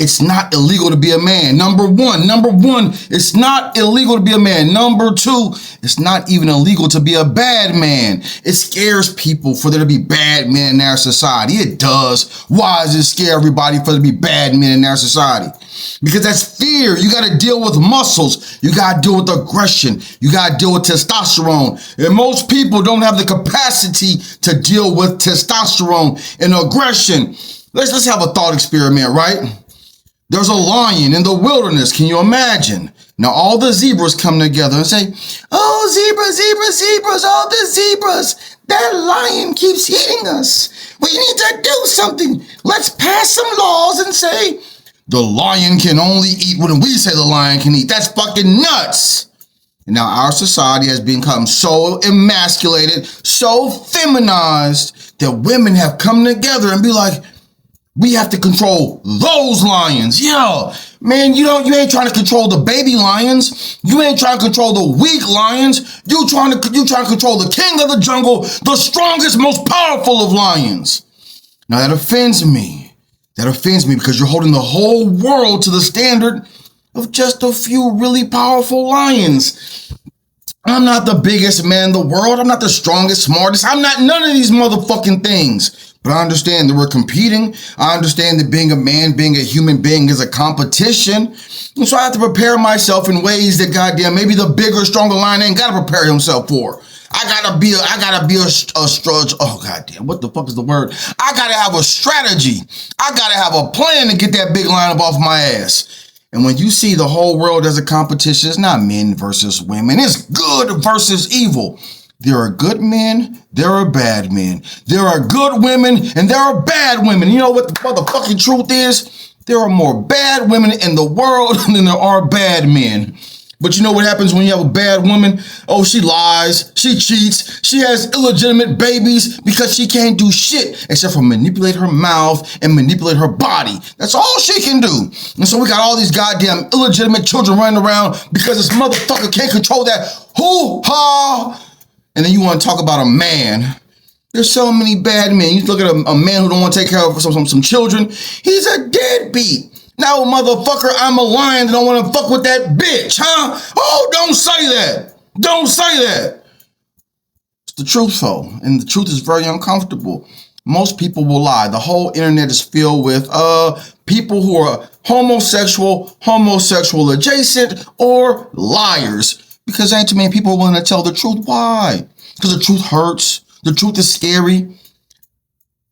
It's not illegal to be a man. Number one, it's not illegal to be a man. Number two, it's not even illegal to be a bad man. It scares people for there to be bad men in our society. It does. Why does it scare everybody for there to be bad men in our society? Because that's fear. You got to deal with muscles. You got to deal with aggression. You got to deal with testosterone. And most people don't have the capacity to deal with testosterone and aggression. Let's have a thought experiment, right? There's a lion in the wilderness. Can you imagine? Now all the zebras come together and say, oh, zebras, all the zebras. That lion keeps hitting us. We need to do something. Let's pass some laws and say, the lion can only eat when we say the lion can eat. That's fucking nuts. And now our society has become so emasculated, so feminized, that women have come together and be like, we have to control those lions. Yeah, man, you ain't trying to control the baby lions. You ain't trying to control the weak lions. You trying to control the king of the jungle, the strongest, most powerful of lions. Now that offends me. That offends me because you're holding the whole world to the standard of just a few really powerful lions. I'm not the biggest man in the world. I'm not the strongest, smartest. I'm not none of these motherfucking things. But I understand that we're competing. I understand that being a man, being a human being is a competition. And so I have to prepare myself in ways that goddamn maybe the bigger, stronger lion ain't got to prepare himself for. I gotta be a strudge. Oh goddamn, what the fuck is the word? I gotta have a strategy. I gotta have a plan to get that big lion up off my ass. And when you see the whole world as a competition, it's not men versus women. It's good versus evil. There are good men, there are bad men. There are good women, and there are bad women. You know what the motherfucking truth is? There are more bad women in the world than there are bad men. But you know what happens when you have a bad woman? Oh, she lies, she cheats, she has illegitimate babies because she can't do shit except for manipulate her mouth and manipulate her body. That's all she can do. And so we got all these goddamn illegitimate children running around because this motherfucker can't control that hoo-ha. And then you want to talk about a man. There's so many bad men. You look at a man who don't want to take care of some children. He's a deadbeat. Now, motherfucker, I'm a lion that don't want to fuck with that bitch, huh? Oh, don't say that. Don't say that. It's the truth, though. And the truth is very uncomfortable. Most people will lie. The whole internet is filled with people who are homosexual adjacent, or liars. Because ain't too many people willing to tell the truth. Why? Because the truth hurts. The truth is scary.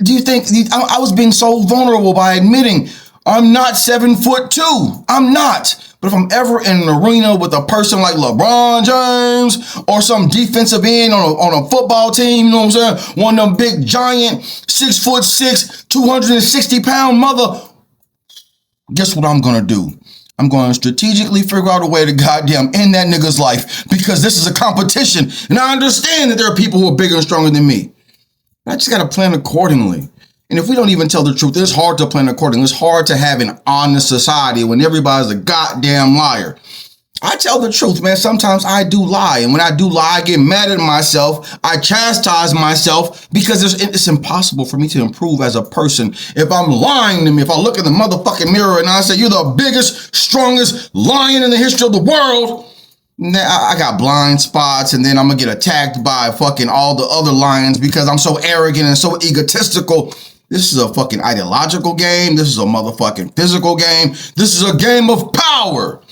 Do you think I was being so vulnerable by admitting I'm not 7'2"? I'm not. But if I'm ever in an arena with a person like LeBron James or some defensive end on a football team, you know what I'm saying? One of them big giant 6'6", 260-pound mother. Guess what I'm gonna do? I'm going to strategically figure out a way to goddamn end that nigga's life, because this is a competition. And I understand that there are people who are bigger and stronger than me. I just got to plan accordingly. And if we don't even tell the truth, it's hard to plan accordingly. It's hard to have an honest society when everybody's a goddamn liar. I tell the truth, man. Sometimes I do lie. And when I do lie, I get mad at myself. I chastise myself because it's impossible for me to improve as a person if I'm lying to me. If I look in the motherfucking mirror and I say, you're the biggest, strongest lion in the history of the world, I got blind spots, and then I'm going to get attacked by fucking all the other lions because I'm so arrogant and so egotistical. This is a fucking ideological game. This is a motherfucking physical game. This is a game of power.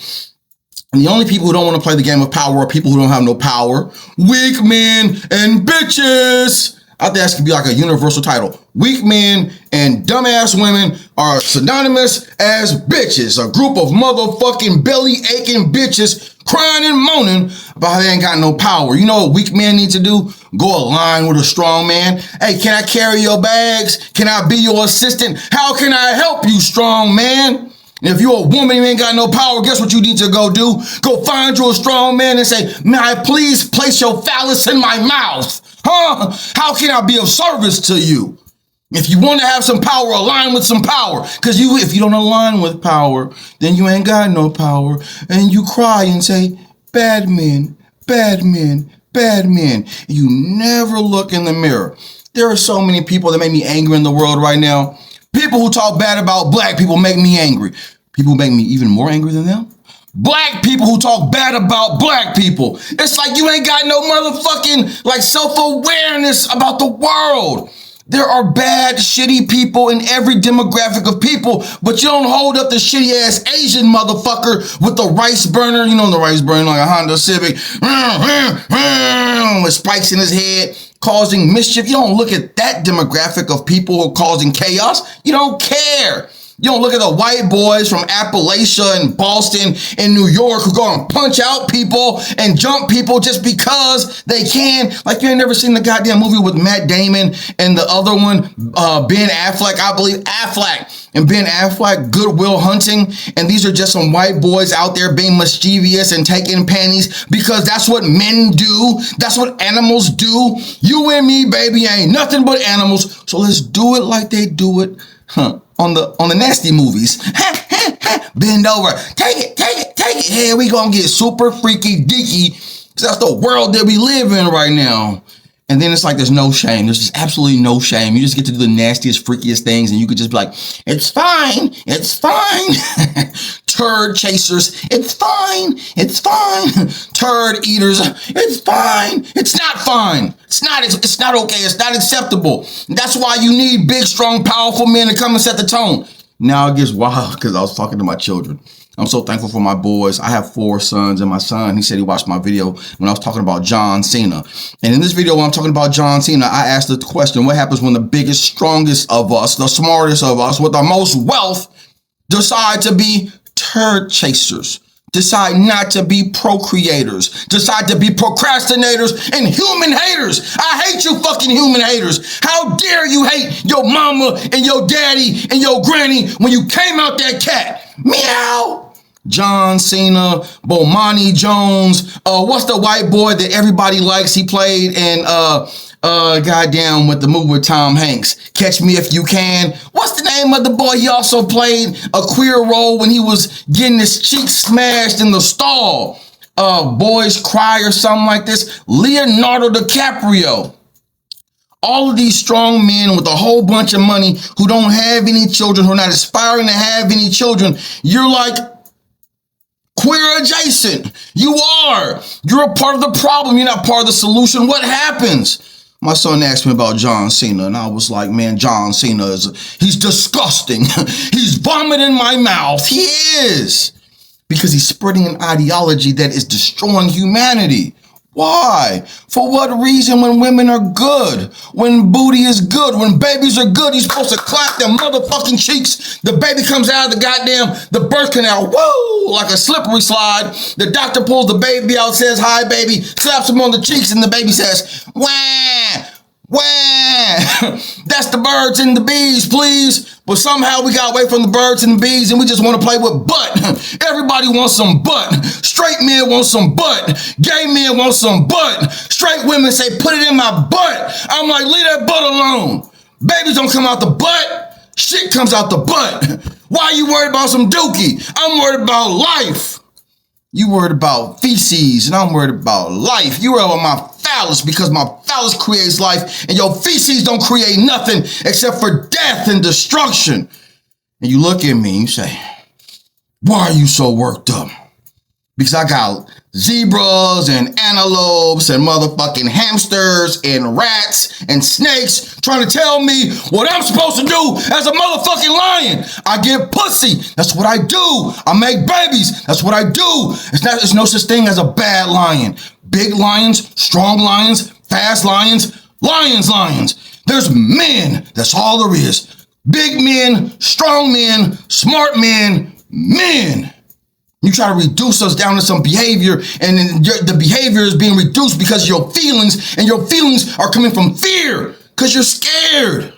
And the only people who don't want to play the game of power are people who don't have no power. Weak men and bitches. I think that could be like a universal title. Weak men and dumbass women are synonymous as bitches. A group of motherfucking belly aching bitches crying and moaning about how they ain't got no power. You know what weak men need to do? Go align with a strong man. Hey, can I carry your bags? Can I be your assistant? How can I help you, strong man? If you're a woman and you ain't got no power, guess what you need to go do? Go find you a strong man and say, may I please place your phallus in my mouth? Huh? How can I be of service to you? If you want to have some power, align with some power. Because if you don't align with power, then you ain't got no power. And you cry and say, bad men, bad men, bad men. And you never look in the mirror. There are so many people that make me angry in the world right now. People who talk bad about black people make me angry. People make me even more angry than them. Black people who talk bad about black people. It's like you ain't got no motherfucking like self-awareness about the world. There are bad, shitty people in every demographic of people, but you don't hold up the shitty ass Asian motherfucker with the rice burner. You know the rice burner like a Honda Civic with spikes in his head, causing mischief. You don't look at that demographic of people who are causing chaos. You don't care. You don't look at the white boys from Appalachia and Boston and New York who go and punch out people and jump people just because they can. Like you ain't never seen the goddamn movie with Matt Damon and the other one, Ben Affleck, I believe Affleck and Ben Affleck, Good Will Hunting. And these are just some white boys out there being mischievous and taking panties because that's what men do. That's what animals do. You and me, baby, ain't nothing but animals. So let's do it like they do it. On the nasty movies. Bend over. Take it. Hey, we gonna get super freaky deaky. Cause that's the world that we live in right now. And then it's like there's no shame. There's just absolutely no shame. You just get to do the nastiest, freakiest things, and you could just be like, it's fine. It's fine. Turd chasers, it's fine. It's fine. Turd eaters, it's fine. It's not fine. It's not okay. It's not acceptable. That's why you need big, strong, powerful men to come and set the tone. Now it gets wild because I was talking to my children. I'm so thankful for my boys. I have 4 sons, and my son, he said he watched my video when I was talking about John Cena. And in this video, when I'm talking about John Cena, I asked the question, what happens when the biggest, strongest of us, the smartest of us, with the most wealth, decide to be turd chasers, decide not to be procreators, decide to be procrastinators and human haters? I hate you fucking human haters. How dare you hate your mama and your daddy and your granny when you came out that cat? Meow. John Cena, Bomani Jones, what's the white boy that everybody likes? He played in goddamn with the movie with Tom Hanks, Catch Me If You Can. What's the name of the boy? He also played a queer role when he was getting his cheek smashed in the stall. Boys Cry or something like this. Leonardo DiCaprio. All of these strong men with a whole bunch of money who don't have any children, who are not aspiring to have any children. You're like queer adjacent. You are. You're a part of the problem. You're not part of the solution. What happens? My son asked me about John Cena, and I was like, man, John Cena he's disgusting. He's vomit in my mouth. He is. Because he's spreading an ideology that is destroying humanity. Why? For what reason? When women are good, when booty is good, when babies are good, you're supposed to clap them motherfucking cheeks. The baby comes out of the birth canal, whoa, like a slippery slide. The doctor pulls the baby out, says, hi, baby, slaps him on the cheeks, and the baby says, wah, wah. That's the birds and the bees, please. But somehow we got away from the birds and the bees and we just want to play with butt. Everybody wants some butt. Straight men want some butt. Gay men want some butt. Straight women say, put it in my butt. I'm like, leave that butt alone. Babies don't come out the butt. Shit comes out the butt. Why are you worried about some dookie? I'm worried about life. You worried about feces and I'm worried about life. You worried about my phallus because my phallus creates life and your feces don't create nothing except for death and destruction. And you look at me and you say, why are you so worked up? Because I got zebras and antelopes and motherfucking hamsters and rats and snakes trying to tell me what I'm supposed to do as a motherfucking lion. I get pussy. That's what I do. I make babies. That's what I do. There's no such thing as a bad lion. Big lions, strong lions, fast lions, lions. There's men. That's all there is. Big men, strong men, smart men, men. You try to reduce us down to some behavior, and the behavior is being reduced because of your feelings, and your feelings are coming from fear because you're scared.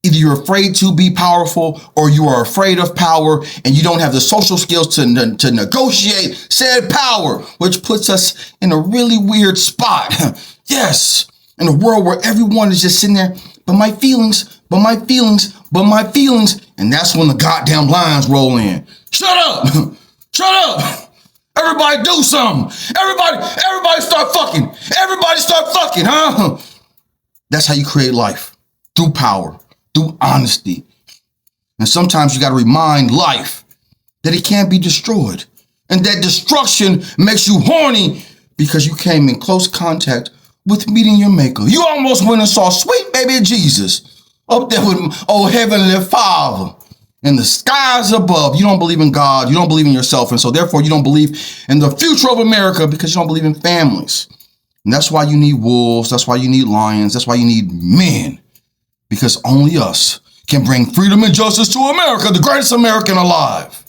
Either you're afraid to be powerful or you are afraid of power and you don't have the social skills to negotiate said power, which puts us in a really weird spot. Yes, in a world where everyone is just sitting there, but my feelings, but my feelings, but my feelings. And that's when the goddamn lions roll in. Shut up. Shut up. Everybody do something. Everybody start fucking. Everybody start fucking, huh? That's how you create life. Through power, through honesty. And sometimes you got to remind life that it can't be destroyed. And that destruction makes you horny because you came in close contact with meeting your maker. You almost went and saw sweet baby Jesus up there with oh Heavenly Father in the skies above. You don't believe in God. You don't believe in yourself. And so therefore you don't believe in the future of America because you don't believe in families. And that's why you need wolves. That's why you need lions. That's why you need men. Because only us can bring freedom and justice to America, the greatest American alive.